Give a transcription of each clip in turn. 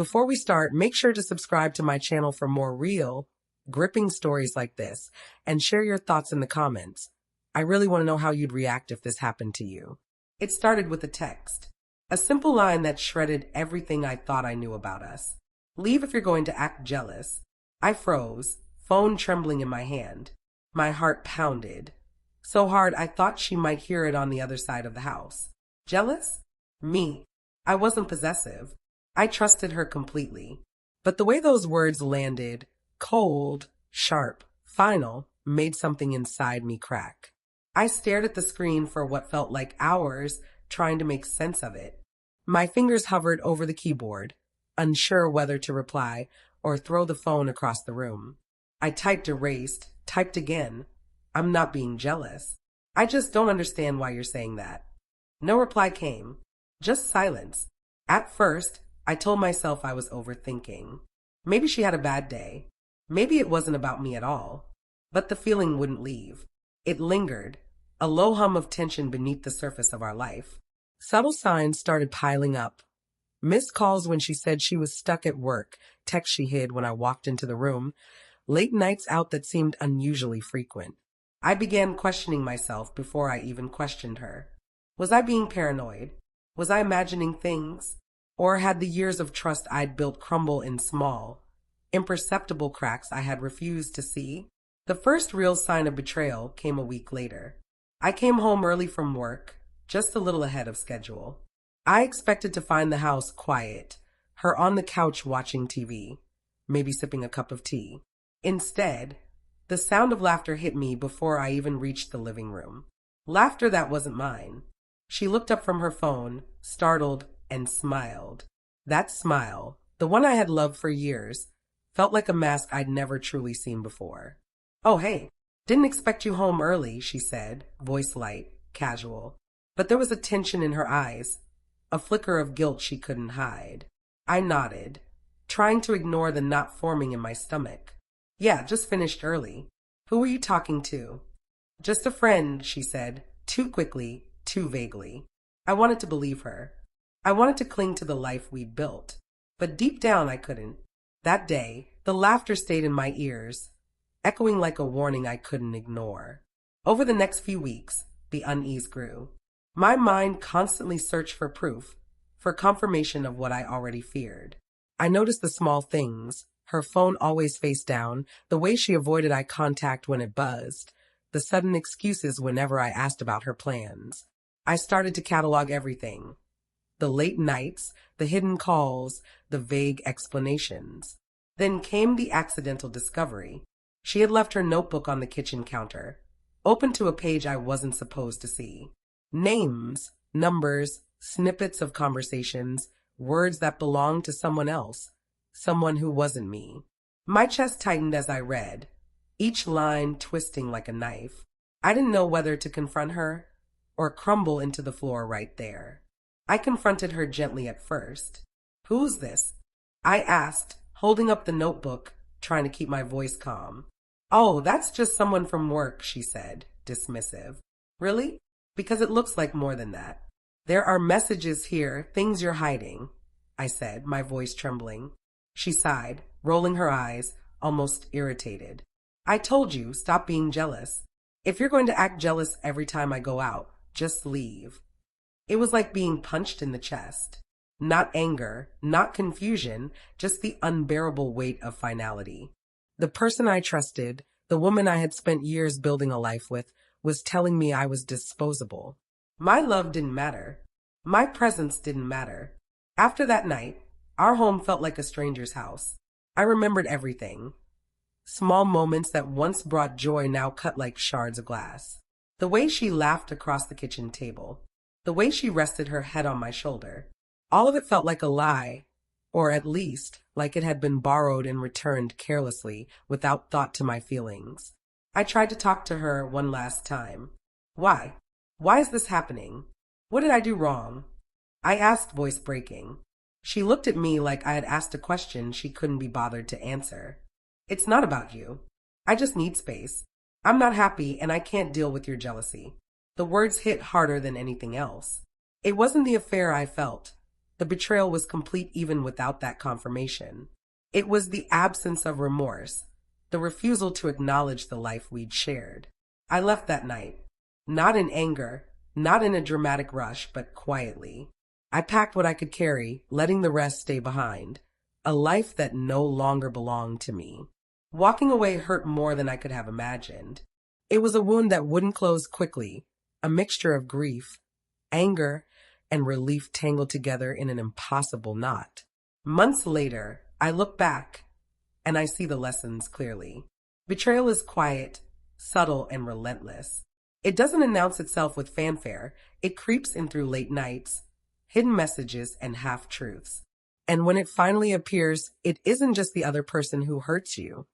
Before we start, make sure to subscribe to my channel for more real, gripping stories like this, and share your thoughts in the comments. I really want to know how you'd react if this happened to you. It started with a text. A simple line that shredded everything I thought I knew about us. Leave if you're going to act jealous. I froze, phone trembling in my hand. My heart pounded. So hard I thought she might hear it on the other side of the house. Jealous? Me. I wasn't possessive. I trusted her completely. But the way those words landed, cold, sharp, final, made something inside me crack. I stared at the screen for what felt like hours, trying to make sense of it. My fingers hovered over the keyboard, unsure whether to reply or throw the phone across the room. I typed erased, typed again. I'm not being jealous. I just don't understand why you're saying that. No reply came, just silence. At first, I told myself I was overthinking. Maybe she had a bad day. Maybe it wasn't about me at all. But the feeling wouldn't leave. It lingered, a low hum of tension beneath the surface of our life. Subtle signs started piling up. Missed calls when she said she was stuck at work, texts she hid when I walked into the room, late nights out that seemed unusually frequent. I began questioning myself before I even questioned her. Was I being paranoid? Was I imagining things? Or had the years of trust I'd built crumble in small, imperceptible cracks I had refused to see? The first real sign of betrayal came a week later. I came home early from work, just a little ahead of schedule. I expected to find the house quiet, her on the couch watching TV, maybe sipping a cup of tea. Instead, the sound of laughter hit me before I even reached the living room. Laughter that wasn't mine. She looked up from her phone, startled, and smiled. That smile, the one I had loved for years, felt like a mask I'd never truly seen before. "Oh, hey, didn't expect you home early," she said, voice light, casual. But there was a tension in her eyes, a flicker of guilt she couldn't hide. I nodded, trying to ignore the knot forming in my stomach. "Yeah, just finished early. Who were you talking to?" "Just a friend," she said, too quickly, too vaguely. I wanted to believe her. I wanted to cling to the life we'd built. But deep down I couldn't. That day, the laughter stayed in my ears, echoing like a warning I couldn't ignore. Over the next few weeks, the unease grew. My mind constantly searched for proof, for confirmation of what I already feared. I noticed the small things, her phone always face down, the way she avoided eye contact when it buzzed, the sudden excuses whenever I asked about her plans. I started to catalog everything. The late nights, the hidden calls, the vague explanations. Then came the accidental discovery. She had left her notebook on the kitchen counter, open to a page I wasn't supposed to see. Names, numbers, snippets of conversations, words that belonged to someone else, someone who wasn't me. My chest tightened as I read, each line twisting like a knife. I didn't know whether to confront her or crumble into the floor right there. I confronted her gently at first. "Who's this?" I asked, holding up the notebook, trying to keep my voice calm. "Oh, that's just someone from work," she said, dismissive. "Really? Because it looks like more than that. There are messages here, things you're hiding," I said, my voice trembling. She sighed, rolling her eyes, almost irritated. "I told you, stop being jealous. If you're going to act jealous every time I go out, just leave." It was like being punched in the chest. Not anger, not confusion, just the unbearable weight of finality. The person I trusted, the woman I had spent years building a life with, was telling me I was disposable. My love didn't matter. My presence didn't matter. After that night, our home felt like a stranger's house. I remembered everything. Small moments that once brought joy now cut like shards of glass. The way she laughed across the kitchen table. The way she rested her head on my shoulder. All of it felt like a lie, or at least like it had been borrowed and returned carelessly without thought to my feelings. I tried to talk to her one last time. "Why? Why is this happening? What did I do wrong?" I asked, voice breaking. She looked at me like I had asked a question she couldn't be bothered to answer. "It's not about you. I just need space. I'm not happy and I can't deal with your jealousy." The words hit harder than anything else. It wasn't the affair I felt. The betrayal was complete even without that confirmation. It was the absence of remorse, the refusal to acknowledge the life we'd shared. I left that night, not in anger, not in a dramatic rush, but quietly. I packed what I could carry, letting the rest stay behind. A life that no longer belonged to me. Walking away hurt more than I could have imagined. It was a wound that wouldn't close quickly, a mixture of grief, anger, and relief tangled together in an impossible knot. Months later, I look back and I see the lessons clearly. Betrayal is quiet, subtle, and relentless. It doesn't announce itself with fanfare. It creeps in through late nights, hidden messages, and half-truths. And when it finally appears, it isn't just the other person who hurts you.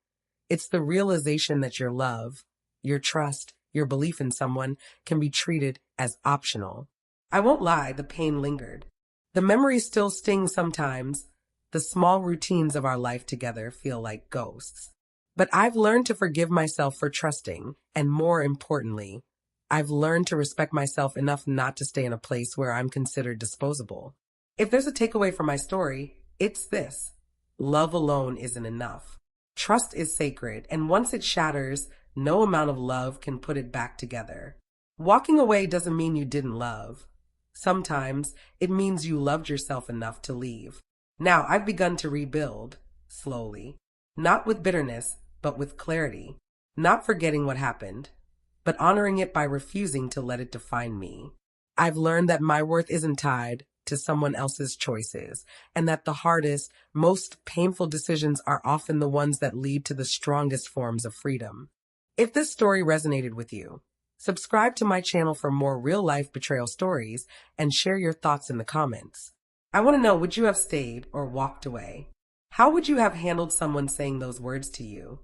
It's the realization that your love, your trust, your belief in someone can be treated as optional. I won't lie, the pain lingered. The memories still sting sometimes. The small routines of our life together feel like ghosts. But I've learned to forgive myself for trusting, and more importantly, I've learned to respect myself enough not to stay in a place where I'm considered disposable. If there's a takeaway from my story, it's this. Love alone isn't enough. Trust is sacred, and once it shatters, no amount of love can put it back together. Walking away doesn't mean you didn't love. Sometimes it means you loved yourself enough to leave. Now I've begun to rebuild, slowly. Not with bitterness, but with clarity. Not forgetting what happened, but honoring it by refusing to let it define me. I've learned that my worth isn't tied to someone else's choices, and that the hardest, most painful decisions are often the ones that lead to the strongest forms of freedom. If this story resonated with you, subscribe to my channel for more real-life betrayal stories and share your thoughts in the comments. I want to know, would you have stayed or walked away? How would you have handled someone saying those words to you?